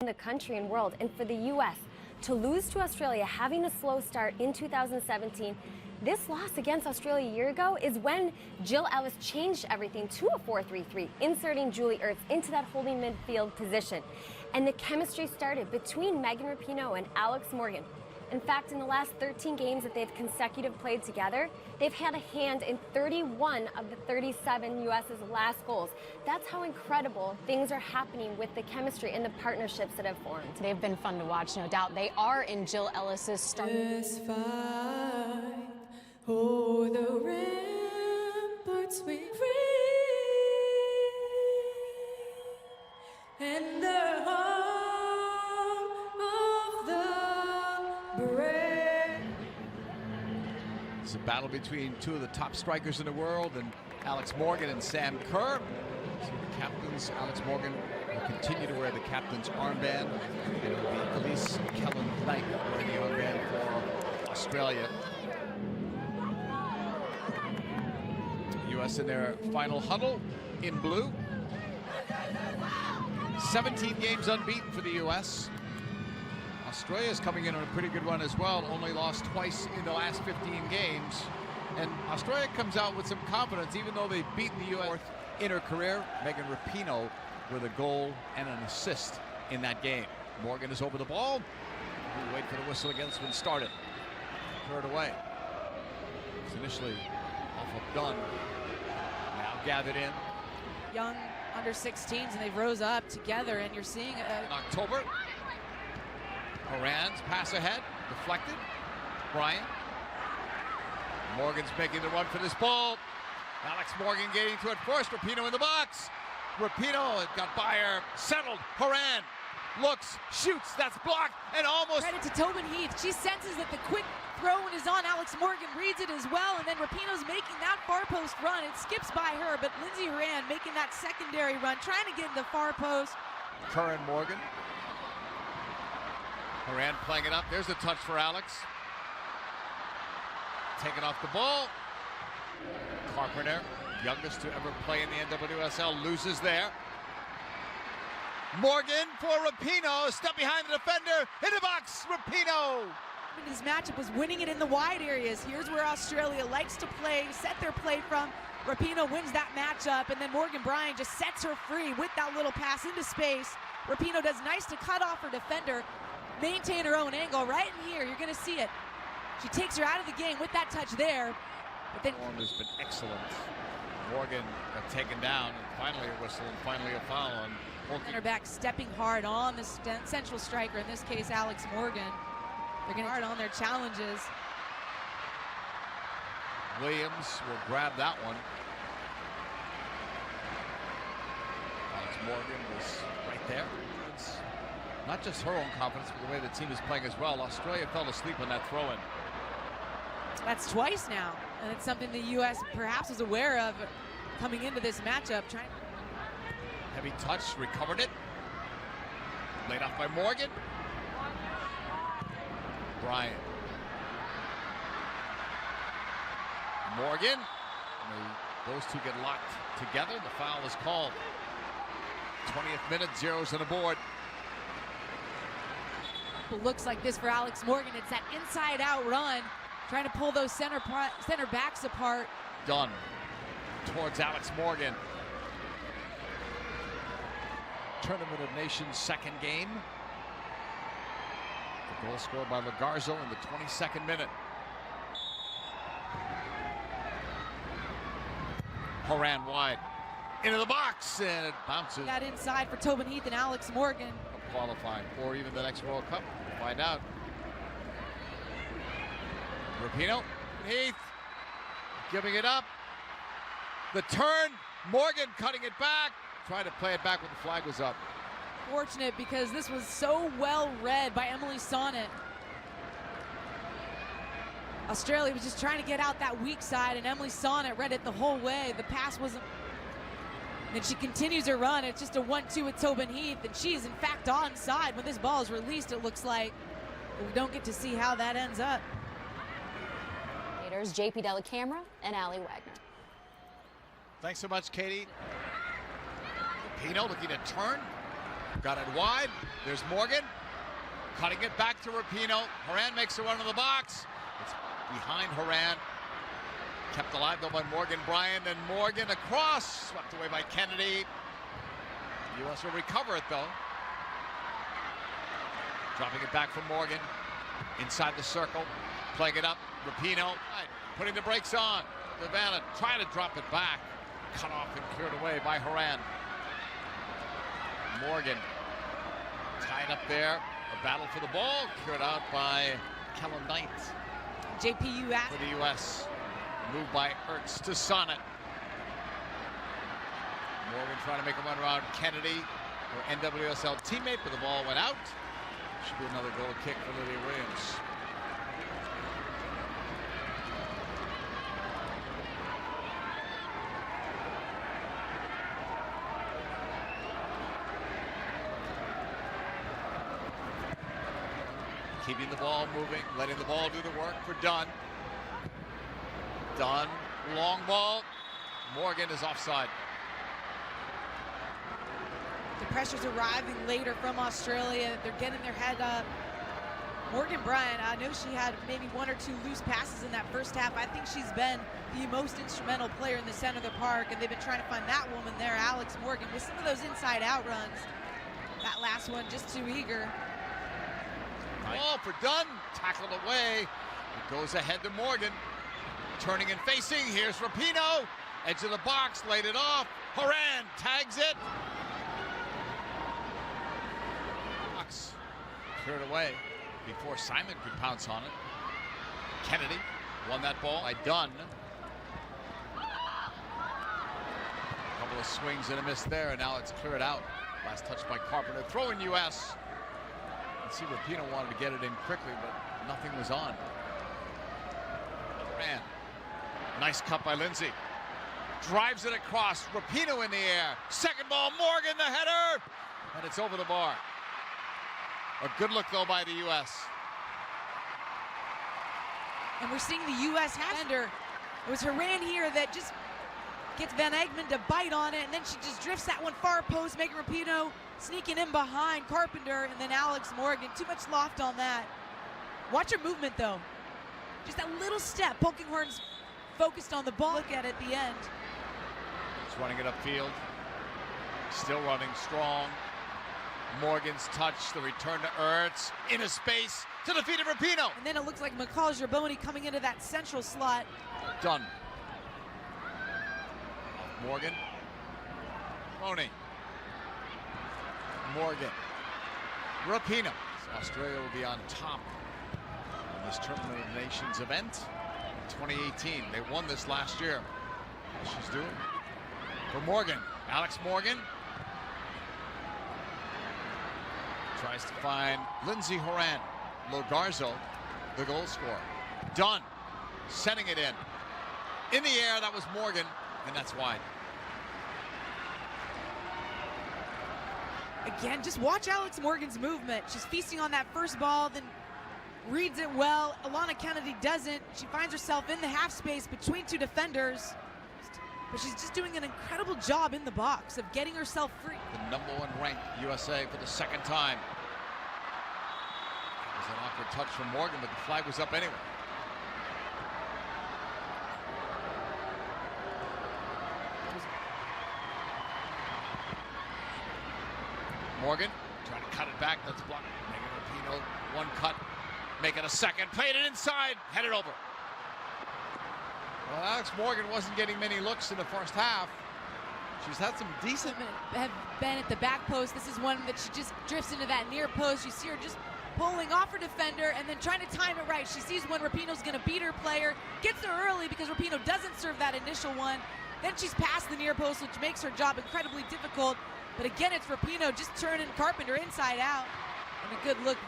in the country and world. And for the U.S. to lose to Australia, having a slow start in 2017, this loss against Australia a year ago is when Jill Ellis changed everything to a 4-3-3, inserting Julie Ertz into that holding midfield position. And the chemistry started between Megan Rapinoe and Alex Morgan. In fact, in the last 13 games that they've consecutive played together, they've had a hand in 31 of the 37 U.S.'s last goals. That's how incredible things are happening with the chemistry and the partnerships that have formed. They've been fun to watch, no doubt. They are in Jill Ellis's start. This fight, oh, the ramparts we free, and the home of the brave. It's a battle between two of the top strikers in the world, and Alex Morgan and Sam Kerr. So the captains, Alex Morgan will continue to wear the captain's armband, and it will be Elise Kellen-Knight wearing the armband for Australia. U.S. in their final huddle in blue. 17 games unbeaten for the U.S. Australia is coming in on a pretty good run as well, only lost twice in the last 15 games. And Australia comes out with some confidence, even though they've beaten the U.S. in her career. Megan Rapinoe with a goal and an assist in that game. Morgan is over the ball. We wait for the whistle again. It's been started. Third away. It's initially off of Dunn. Now gathered in. Young under 16s, and they rose up together, and you're seeing in October. Moran's pass ahead, deflected. Bryant. Morgan's making the run for this ball. Alex Morgan getting to it first. Rapinoe in the box. Rapinoe got by her, settled. Horan looks, shoots, that's blocked, and almost. Credit to Tobin Heath. She senses that the quick throw is on. Alex Morgan reads it as well, and then Rapinoe's making that far post run. It skips by her, but Lindsay Horan making that secondary run, trying to get in the far post. Kerr and Morgan. Horan playing it up. There's the touch for Alex. Taking off the ball. Carpenter, youngest to ever play in the NWSL, loses there. Morgan for Rapinoe, step behind the defender, in the box, Rapinoe. This matchup was winning it in the wide areas. Here's where Australia likes to play, set their play from. Rapinoe wins that matchup, and then Morgan Bryant just sets her free with that little pass into space. Rapinoe does nice to cut off her defender, maintain her own angle. Right in here, you're gonna see it. She takes her out of the game with that touch there. But then has been excellent. Morgan got taken down, and finally a whistle, and finally a foul on center back stepping hard on the central striker, in this case Alex Morgan. They're going to hard on their challenges. Williams will grab that one. Alex Morgan was right there. It's not just her own confidence, but the way the team is playing as well. Australia fell asleep on that throw-in. That's twice now, and it's something the U.S. perhaps was aware of coming into this matchup. Heavy touch, recovered it. Laid off by Morgan. Bryant. Morgan. Those two get locked together. The foul is called. 20th minute, zeros on the board. It looks like this for Alex Morgan. It's that inside-out run, trying to pull those center backs apart. Dunn towards Alex Morgan. Tournament of Nations second game. The goal scored by Lagarzo in the 22nd minute. Horan wide. Into the box, and it bounces. That inside for Tobin Heath and Alex Morgan. Qualifying, or even the next World Cup. We'll find out. Rapinoe, Heath, giving it up. The turn, Morgan cutting it back. Trying to play it back when the flag was up. Fortunate, because this was so well read by Emily Sonnet. Australia was just trying to get out that weak side, and Emily Sonnet read it the whole way. The pass wasn't. Then she continues her run. It's just a 1-2 with Tobin Heath, and she is in fact onside when this ball is released, it looks like. But we don't get to see how that ends up. JP Della Camera and Allie Wagner. Thanks so much, Katie. Rapinoe looking to turn. Got it wide. There's Morgan. Cutting it back to Rapinoe. Horan makes a run in the box. It's behind Horan. Kept alive though by Morgan Bryan. And Morgan across. Swept away by Kennedy. The U.S. will recover it though. Dropping it back from Morgan. Inside the circle. Playing it up. Rapinoe. Right. Putting the brakes on. Savannah trying to drop it back. Cut off and cleared away by Horan. Morgan tied up there. A battle for the ball. Cleared out by Kellen Knight. JPU at For the U.S. Moved by Ertz to Sonnet. Morgan trying to make a run around Kennedy, her NWSL teammate, but the ball went out. Should be another goal kick for Lydia Williams. Keeping the ball moving, letting the ball do the work for Dunn. Dunn, long ball. Morgan is offside. the pressure's arriving later from Australia. They're getting their head up. Morgan Bryan, I know she had maybe one or two loose passes in that first half. I think she's been the most instrumental player in the center of the park, and they've been trying to find that woman there, Alex Morgan, with some of those inside-out runs. That last one just too eager. Ball for Dunn, tackled away. It goes ahead to Morgan. Turning and facing, here's Rapinoe. Edge of the box, laid it off. Horan tags it. Box cleared away before Simon could pounce on it. Kennedy won that ball by Dunn. A couple of swings and a miss there, and now it's cleared out. Last touch by Carpenter. Throw in U.S. Let's see, Rapinoe wanted to get it in quickly, but nothing was on. Man, nice cut by Lindsay. Drives it across. Rapinoe in the air. Second ball, Morgan, the header, and it's over the bar. A good look, though, by the U.S. And we're seeing the U.S. defender. It was Horan here that just gets Van Egmond to bite on it, and then she just drifts that one far post, making Rapinoe sneaking in behind Carpenter, and then Alex Morgan. Too much loft on that. Watch her movement, though. Just that little step. Polkinghorn's focused on the ball. Look at it at the end. He's running it upfield. Still running strong. Morgan's touch, the return to Ertz, into space, to the feet of Rapinoe. And then it looks like McCall Gerboni coming into that central slot. Done. Morgan. Boney. Morgan. Rapinoe. Australia will be on top in this Tournament of Nations event in 2018. They won this last year. She's doing for Morgan. Alex Morgan tries to find Lindsay Horan. Logarzo, the goal scorer. Dunn, sending it in. In the air, that was Morgan, and that's wide. Again, just watch Alex Morgan's movement. She's feasting on that first ball, then reads it well. Alana Kennedy doesn't. She finds herself in the half space between two defenders, but she's just doing an incredible job in the box of getting herself free. The #1 ranked USA for the second time. It was an awkward touch from Morgan, but the flag was up anyway. Morgan trying to cut it back. That's blocked. Megan Rapinoe, one cut, make it a second. Played it inside, headed over. Well, Alex Morgan wasn't getting many looks in the first half. She's had some decent. Have been at the back post. This is one that she just drifts into that near post. You see her just pulling off her defender and then trying to time it right. She sees when Rapinoe's going to beat her player, gets there early because Rapinoe doesn't serve that initial one. Then she's past the near post, which makes her job incredibly difficult. But again, it's Rapinoe just turning Carpenter inside out. And a good look